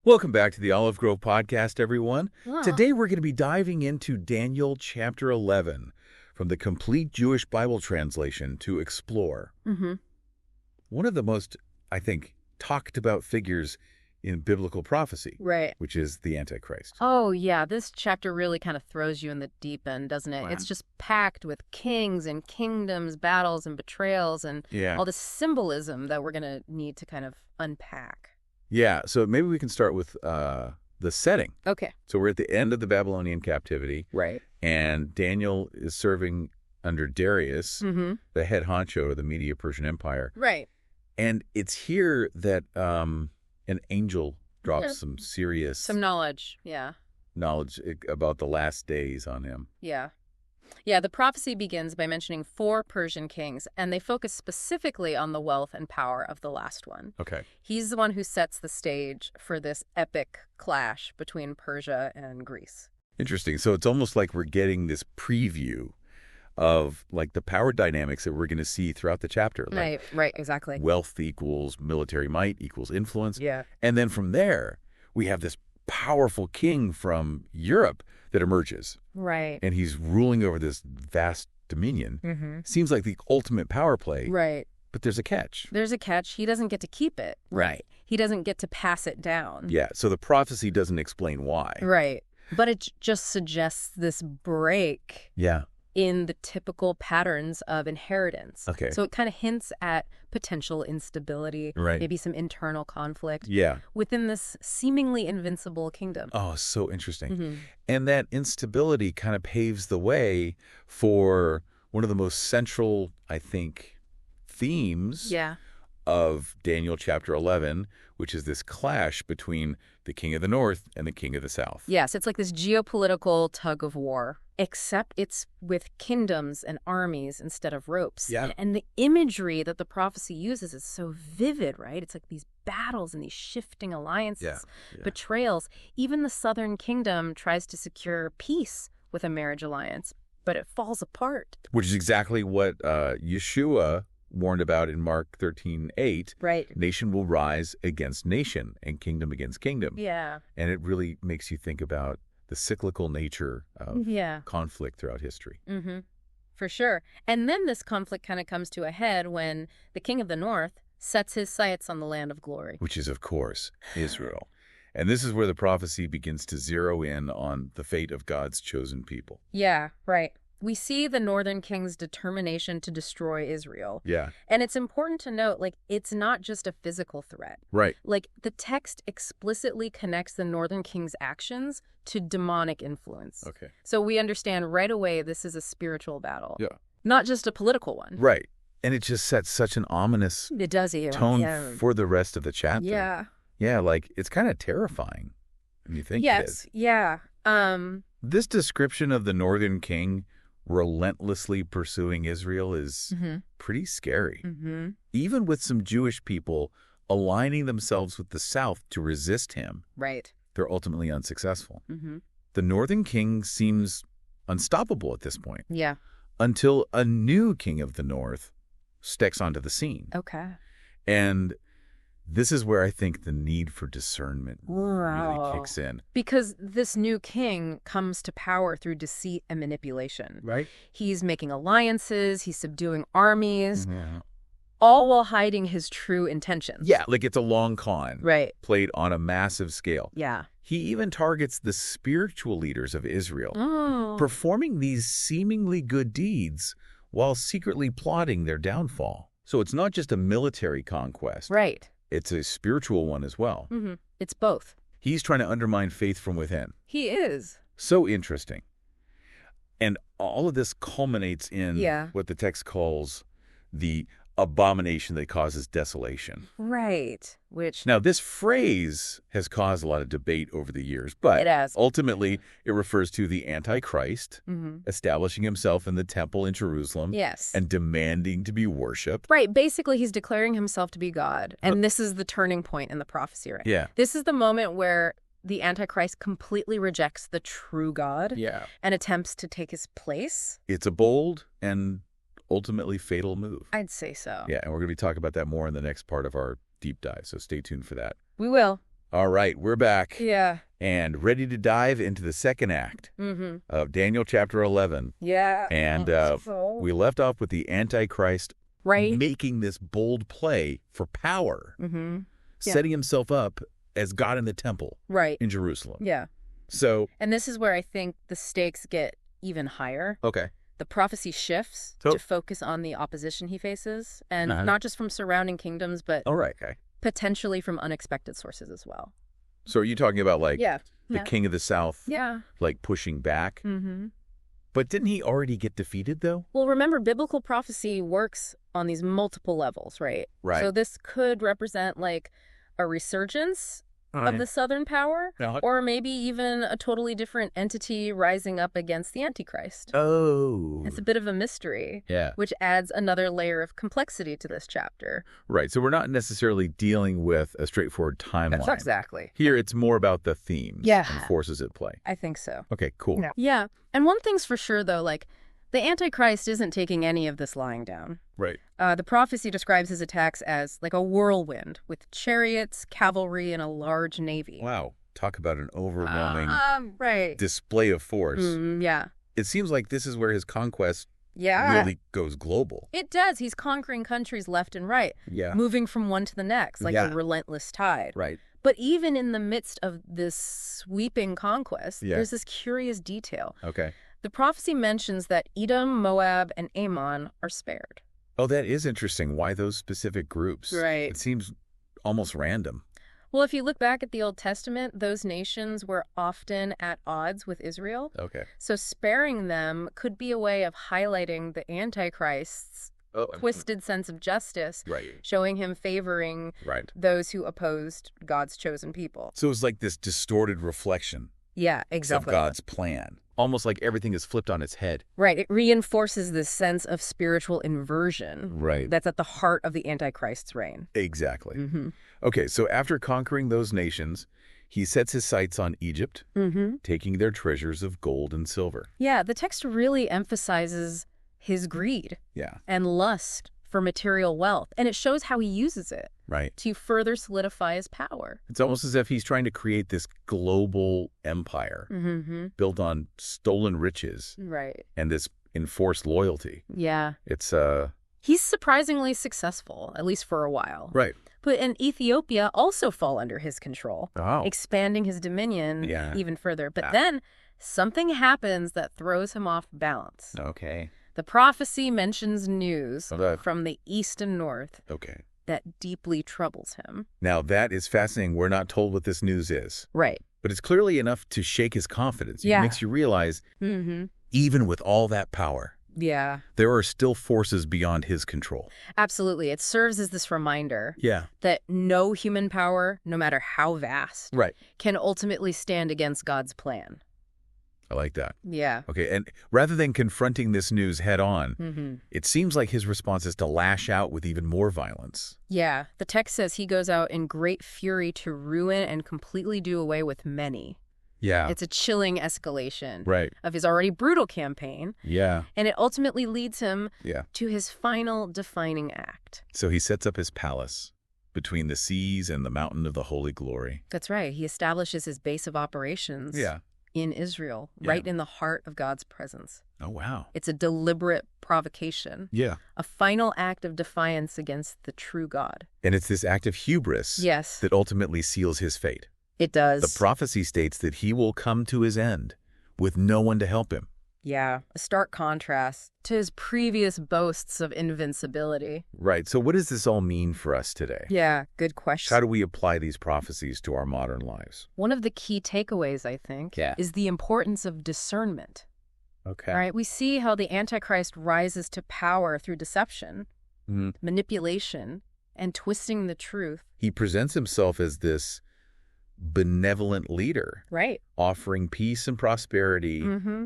Welcome back to the Olive Grove Podcast, everyone. Oh, Today we're going to be diving into Daniel chapter 11 from the Complete Jewish Bible Translation to explore mm-hmm. one of the most, I think, talked about figures in biblical prophecy, Right. which is the Antichrist. Oh, yeah. This chapter really kind of throws you in the deep end, doesn't it? Wow. It's just packed with kings and kingdoms, battles and betrayals, and Yeah. all this symbolism that we're going to need to kind of unpack. Yeah, so maybe we can start with the setting. Okay. So we're at the end of the Babylonian captivity, Right. and Daniel is serving under Darius, Mm-hmm. the head honcho of the Medo-Persian Empire. Right. And it's here that an angel drops some serious Some knowledge. Yeah. knowledge about the last days on him. Yeah. Yeah, the prophecy begins by mentioning 4 Persian kings, and they focus specifically on the wealth and power of the last one. Okay. He's the one who sets the stage for this epic clash between Persia and Greece. Interesting. So it's almost like we're getting this preview of like the power dynamics that we're going to see throughout the chapter. Like Right, exactly. wealth equals military might equals influence. Yeah. And then from there, we have this powerful king from Europe that emerges. Right. And he's ruling over this vast dominion. Mm-hmm. Seems like the ultimate power play, Right. but there's a catch. There's a catch. He doesn't get to keep it. Right. He doesn't get to pass it down. Yeah, so the prophecy doesn't explain why. Right. But it just suggests this break Yeah. in the typical patterns of inheritance. Okay. So it kind of hints at potential instability, Right. maybe some internal conflict Yeah. within this seemingly invincible kingdom. Oh, so interesting. Mm-hmm. And that instability kind of paves the way for one of the most central, I think, themes Yeah. of Daniel chapter 11, which is this clash between the king of the north and the king of the south. Yes, it's like this geopolitical tug of war, except it's with kingdoms and armies instead of ropes. Yeah. And the imagery that the prophecy uses is so vivid, right? It's like these battles and these shifting alliances, Yeah. betrayals. Even the southern kingdom tries to secure peace with a marriage alliance, but it falls apart. Which is exactly what Yeshua warned about in Mark 13:8. Right. Nation will rise against nation and kingdom against kingdom. Yeah. And it really makes you think about the cyclical nature of Yeah. conflict throughout history. Mm-hmm. For sure. And then this conflict kind of comes to a head when the king of the north sets his sights on the land of glory. Which is, of course, Israel. And this is where the prophecy begins to zero in on the fate of God's chosen people. Yeah, right. We see the northern king's determination to destroy Israel. Yeah. And it's important to note, it's not just a physical threat. Right. The text explicitly connects the northern king's actions to demonic influence. Okay. So we understand right away this is a spiritual battle. Yeah. Not just a political one. Right. And it just sets such an ominous It does here. tone for the rest of the chapter. Yeah. Yeah, like it's kind of terrifying when you think it is. Yes. Yeah. This description of the northern king relentlessly pursuing Israel is pretty scary. Mm-hmm. Even with some Jewish people aligning themselves with the south to resist him, Right. they're ultimately unsuccessful. Mm-hmm. The northern king seems unstoppable at this point Yeah. until a new king of the north steps onto the scene. Okay. And this is where I think the need for discernment really Wow. kicks in. Because this new king comes to power through deceit and manipulation. Right? He's making alliances, he's subduing armies, all while hiding his true intentions. Yeah, like it's a long con Right. played on a massive scale. Yeah. He even targets the spiritual leaders of Israel, Oh. performing these seemingly good deeds while secretly plotting their downfall. So it's not just a military conquest. Right. It's a spiritual one as well. Mm-hmm. It's both. He's trying to undermine faith from within. He is. So interesting. And all of this culminates in Yeah. what the text calls the abomination that causes desolation. Right. Which Now, this phrase has caused a lot of debate over the years, but It has. ultimately it refers to the Antichrist Mhm. establishing himself in the temple in Jerusalem Yes. and demanding to be worshipped. Right. Basically, he's declaring himself to be God. And this is the turning point in the prophecy, right? Yeah. This is the moment where the Antichrist completely rejects the true God Yeah. and attempts to take his place. It's a bold and ultimately fatal move. I'd say so. Yeah, and we're going to be talking about that more in the next part of our deep dive, so stay tuned for that. We will. All right, we're back Yeah. and ready to dive into the second act of Daniel chapter 11. Yeah. And we left off with the Antichrist Right. making this bold play for power, Yeah. setting himself up as God in the temple Right. in Jerusalem. Yeah. So, And this is where I think the stakes get even higher. okay. The prophecy shifts So- to focus on the opposition he faces, and Uh-huh. not just from surrounding kingdoms, but All right, okay. potentially from unexpected sources as well. So are you talking about like Yeah. the king of the south, Yeah. like pushing back? Mm-hmm. But didn't he already get defeated though? Well, remember, biblical prophecy works on these multiple levels, right? Right. So this could represent like a resurgence of the southern power, Yeah. or maybe even a totally different entity rising up against the Antichrist. Oh. It's a bit of a mystery, Yeah. which adds another layer of complexity to this chapter. Right. So we're not necessarily dealing with a straightforward timeline. Exactly. Here, it's more about the themes Yeah. and forces at play. I think so. Okay, cool. Yeah. And one thing's for sure, though, like, the Antichrist isn't taking any of this lying down. Right. The prophecy describes his attacks as like a whirlwind with chariots, cavalry, and a large navy. Wow. Talk about an overwhelming Right. display of force. Yeah. It seems like this is where his conquest Yeah. really goes global. It does. He's conquering countries left and right, Yeah. moving from one to the next, like Yeah. a relentless tide. Right. But even in the midst of this sweeping conquest, Yeah. there's this curious detail. Okay. The prophecy mentions that Edom, Moab, and Ammon are spared. Oh, that is interesting. Why those specific groups? Right. It seems almost random. Well, if you look back at the Old Testament, those nations were often at odds with Israel. Okay. So sparing them could be a way of highlighting the Antichrist's twisted sense of justice, Right. showing him favoring Right. those who opposed God's chosen people. So it's like this distorted reflection Yeah, of exactly. God's plan. Almost like everything is flipped on its head. Right. It reinforces this sense of spiritual inversion Right. that's at the heart of the Antichrist's reign. Exactly. Mm-hmm. Okay, so after conquering those nations, he sets his sights on Egypt, Mm-hmm. taking their treasures of gold and silver. Yeah, the text really emphasizes his greed Yeah, and lust for material wealth, and it shows how he uses it right. to further solidify his power. It's almost as if he's trying to create this global empire Mm-hmm. built on stolen riches Right. and this enforced loyalty. Yeah. It's, He's surprisingly successful, at least for a while. right. But in Ethiopia also fall under his control, Oh, expanding his dominion Yeah. even further. But Ah. then something happens that throws him off balance. okay. The prophecy mentions news Okay. from the east and north Okay. that deeply troubles him. Now, that is fascinating. We're not told what this news is, Right. but it's clearly enough to shake his confidence. It Yeah. makes you realize, Mm-hmm. even with all that power, Yeah, there are still forces beyond his control. absolutely. It serves as this reminder Yeah. that no human power, no matter how vast, Right. can ultimately stand against God's plan. I like that. Yeah. Okay, and rather than confronting this news head on, Mm-hmm. it seems like his response is to lash out with even more violence. Yeah. The text says he goes out in great fury to ruin and completely do away with many. Yeah. It's a chilling escalation Right. of his already brutal campaign, Yeah. and it ultimately leads him Yeah. to his final defining act. So he sets up his palace between the seas and the mountain of the holy glory. That's right. He establishes his base of operations in Israel, Yeah. right in the heart of God's presence. Oh, wow. It's a deliberate provocation, Yeah. a final act of defiance against the true God. And it's this act of hubris Yes, that ultimately seals his fate. it does. The prophecy states that he will come to his end with no one to help him. Yeah, a stark contrast to his previous boasts of invincibility. Right. So what does this all mean for us today? Yeah, good question. How do we apply these prophecies to our modern lives? One of the key takeaways, I think, Yeah. is the importance of discernment. Okay. All right, we see how the Antichrist rises to power through deception, Mhm. manipulation, and twisting the truth. He presents himself as this benevolent leader, Right. offering peace and prosperity, Mm-hmm.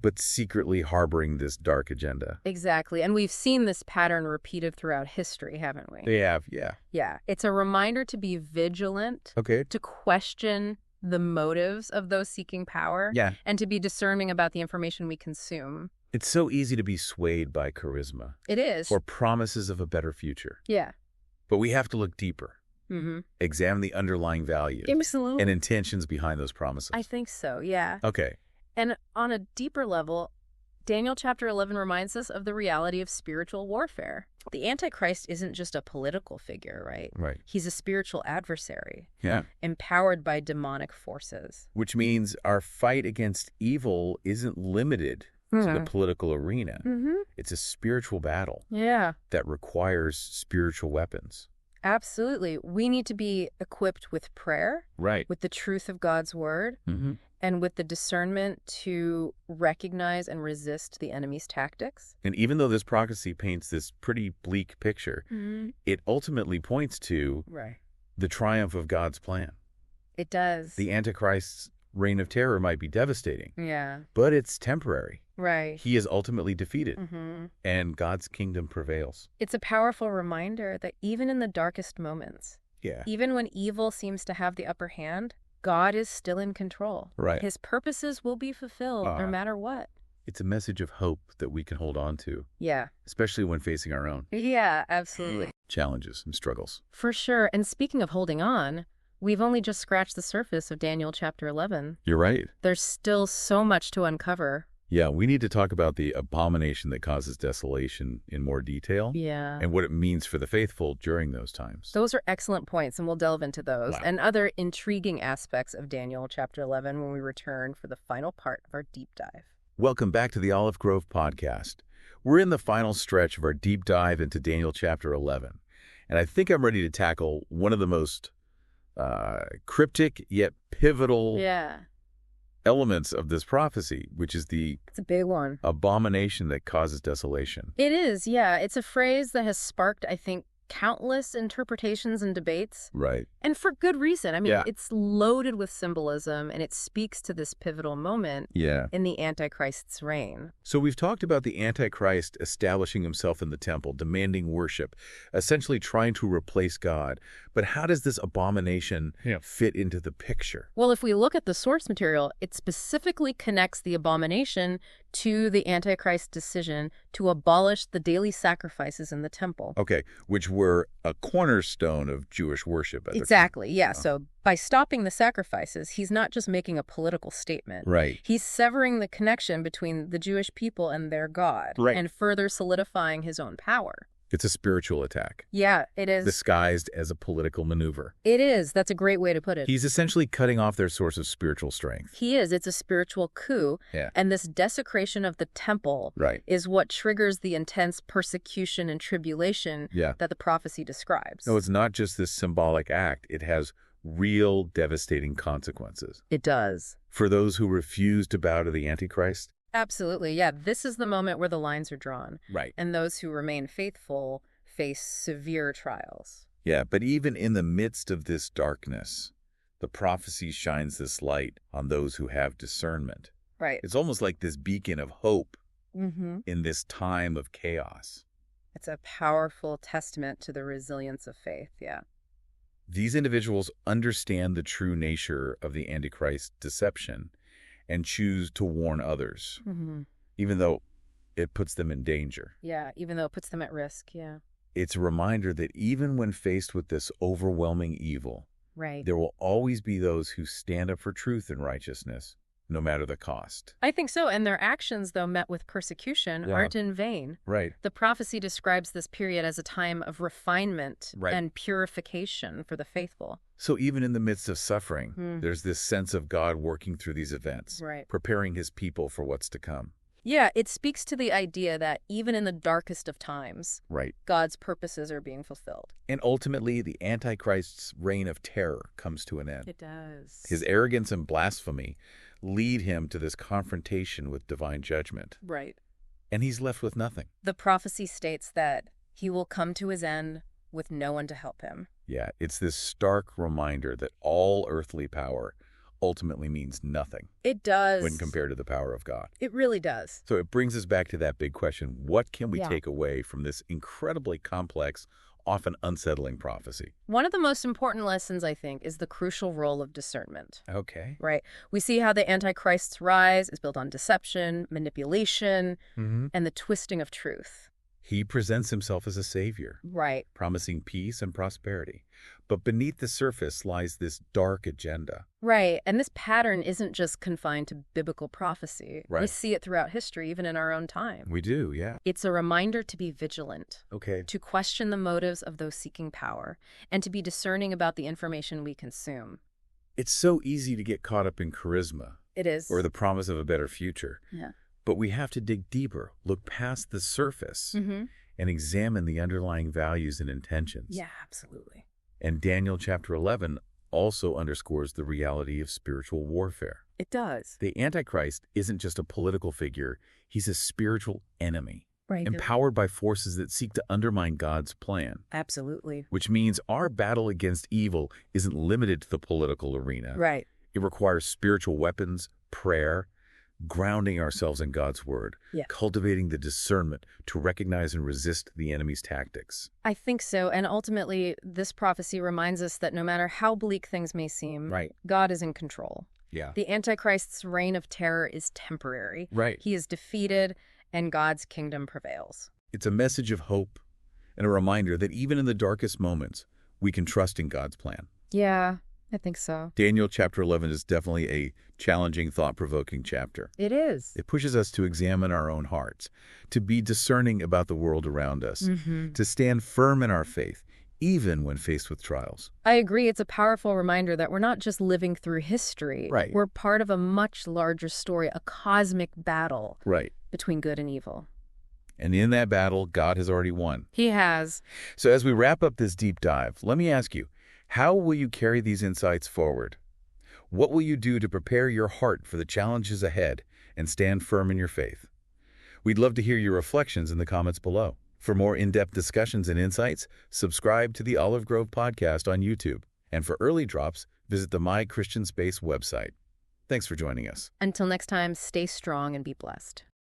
but secretly harboring this dark agenda. Exactly. And we've seen this pattern repeated throughout history, haven't we? They have, yeah. Yeah. It's a reminder to be vigilant, Okay. to question the motives of those seeking power, Yeah. and to be discerning about the information we consume. It's so easy to be swayed by charisma It is. or promises of a better future. Yeah. But we have to look deeper. Mm-hmm. Examine the underlying values Absolutely. and intentions behind those promises. I think so, yeah. Okay. And on a deeper level, Daniel chapter 11 reminds us of the reality of spiritual warfare. The Antichrist isn't just a political figure, right? Right. He's a spiritual adversary, Yeah. empowered by demonic forces. Which means our fight against evil isn't limited to the political arena. Mm-hmm. It's a spiritual battle Yeah, that requires spiritual weapons. absolutely. We need to be equipped with prayer, Right. with the truth of God's word, Mm-hmm. and with the discernment to recognize and resist the enemy's tactics. And even though this prophecy paints this pretty bleak picture, it ultimately points to Right. the triumph of God's plan. It does. The Antichrist's reign of terror might be devastating, Yeah, but it's temporary. right. He is ultimately defeated, Mm-hmm. and God's kingdom prevails. It's a powerful reminder that even in the darkest moments, Yeah. even when evil seems to have the upper hand, God is still in control. Right. His purposes will be fulfilled no matter what. It's a message of hope that we can hold on to, Yeah. especially when facing our own Yeah, absolutely. challenges and struggles. For sure. And speaking of holding on, we've only just scratched the surface of Daniel chapter 11. You're right. There's still so much to uncover. Yeah, we need to talk about the abomination that causes desolation in more detail Yeah. and what it means for the faithful during those times. Those are excellent points, and we'll delve into those Wow. and other intriguing aspects of Daniel chapter 11 when we return for the final part of our deep dive. Welcome back to the Olive Grove podcast. We're in the final stretch of our deep dive into Daniel chapter 11, and I think I'm ready to tackle one of the most cryptic yet pivotal Yeah. elements of this prophecy, which is the It's a big one. abomination that causes desolation. It is, yeah. It's a phrase that has sparked, I think, countless interpretations and debates, Right. and for good reason. I mean, Yeah. it's loaded with symbolism, and it speaks to this pivotal moment Yeah. in the Antichrist's reign. So we've talked about the Antichrist establishing himself in the temple, demanding worship, essentially trying to replace God. But how does this abomination fit into the picture? Well, if we look at the source material, it specifically connects the abomination to the Antichrist's decision to abolish the daily sacrifices in the temple. Okay, which were a cornerstone of Jewish worship at the time. Exactly, yeah. So by stopping the sacrifices, he's not just making a political statement. Right. He's severing the connection between the Jewish people and their God, Right. and further solidifying his own power. It's a spiritual attack, Yeah, it is. disguised as a political maneuver. It is. That's a great way to put it. He's essentially cutting off their source of spiritual strength. He is. It's a spiritual coup. Yeah. And this desecration of the temple Right. is what triggers the intense persecution and tribulation Yeah. that the prophecy describes. No, it's not just this symbolic act. It has real devastating consequences. It does. For those who refuse to bow to the Antichrist. Absolutely. Yeah. This is the moment where the lines are drawn. Right. And those who remain faithful face severe trials. Yeah, but even in the midst of this darkness, the prophecy shines this light on those who have discernment. Right. It's almost like this beacon of hope Mm-hmm. in this time of chaos. It's a powerful testament to the resilience of faith. Yeah. These individuals understand the true nature of the Antichrist's deception and choose to warn others, Mm-hmm. even though it puts them in danger. Yeah. Even though it puts them at risk. Yeah. It's a reminder that even when faced with this overwhelming evil, Right. there will always be those who stand up for truth and righteousness, no matter the cost. I think so. And their actions, though met with persecution, Yeah. aren't in vain. Right. The prophecy describes this period as a time of refinement Right. and purification for the faithful. So even in the midst of suffering, Hmm. there's this sense of God working through these events, Right. preparing his people for what's to come. Yeah, it speaks to the idea that even in the darkest of times, Right. God's purposes are being fulfilled. And ultimately, the Antichrist's reign of terror comes to an end. It does. His arrogance and blasphemy lead him to this confrontation with divine judgment, Right. and he's left with nothing. The prophecy states that he will come to his end with no one to help him. Yeah, it's this stark reminder that all earthly power ultimately means nothing It does. when compared to the power of God. It really does. So it brings us back to that big question: what can we Yeah. take away from this incredibly complex, often unsettling prophecy? One of the most important lessons, I think, is the crucial role of discernment. Okay. Right. We see how the Antichrist's rise is built on deception, manipulation, Mm-hmm. and the twisting of truth. He presents himself as a savior, Right. promising peace and prosperity. But beneath the surface lies this dark agenda. Right, and this pattern isn't just confined to biblical prophecy. We Right. see it throughout history, even in our own time. We do, yeah. It's a reminder to be vigilant, Okay. to question the motives of those seeking power, and to be discerning about the information we consume. It's so easy to get caught up in charisma It is. or the promise of a better future. Yeah. But we have to dig deeper, look past the surface, Mm-hmm. and examine the underlying values and intentions. Yeah, absolutely. And Daniel chapter 11 also underscores the reality of spiritual warfare. It does. The Antichrist isn't just a political figure, he's a spiritual enemy, Right. empowered by forces that seek to undermine God's plan. Absolutely. Which means our battle against evil isn't limited to the political arena. Right. It requires spiritual weapons, prayer, grounding ourselves in God's word, Yeah. cultivating the discernment to recognize and resist the enemy's tactics. I think so. And ultimately, this prophecy reminds us that no matter how bleak things may seem, Right. God is in control. Yeah. The Antichrist's reign of terror is temporary. Right. He is defeated, and God's kingdom prevails. It's a message of hope and a reminder that even in the darkest moments, we can trust in God's plan. Yeah, I think so. Daniel chapter 11 is definitely a challenging, thought-provoking chapter. It is. It pushes us to examine our own hearts, to be discerning about the world around us, to stand firm in our faith, even when faced with trials. I agree. It's a powerful reminder that we're not just living through history. Right. We're part of a much larger story, a cosmic battle Right. between good and evil. And in that battle, God has already won. He has. So as we wrap up this deep dive, let me ask you, how will you carry these insights forward? What will you do to prepare your heart for the challenges ahead and stand firm in your faith? We'd love to hear your reflections in the comments below. For more in-depth discussions and insights, subscribe to the Olive Grove Podcast on YouTube. And for early drops, visit the My Christian Space website. Thanks for joining us. Until next time, stay strong and be blessed.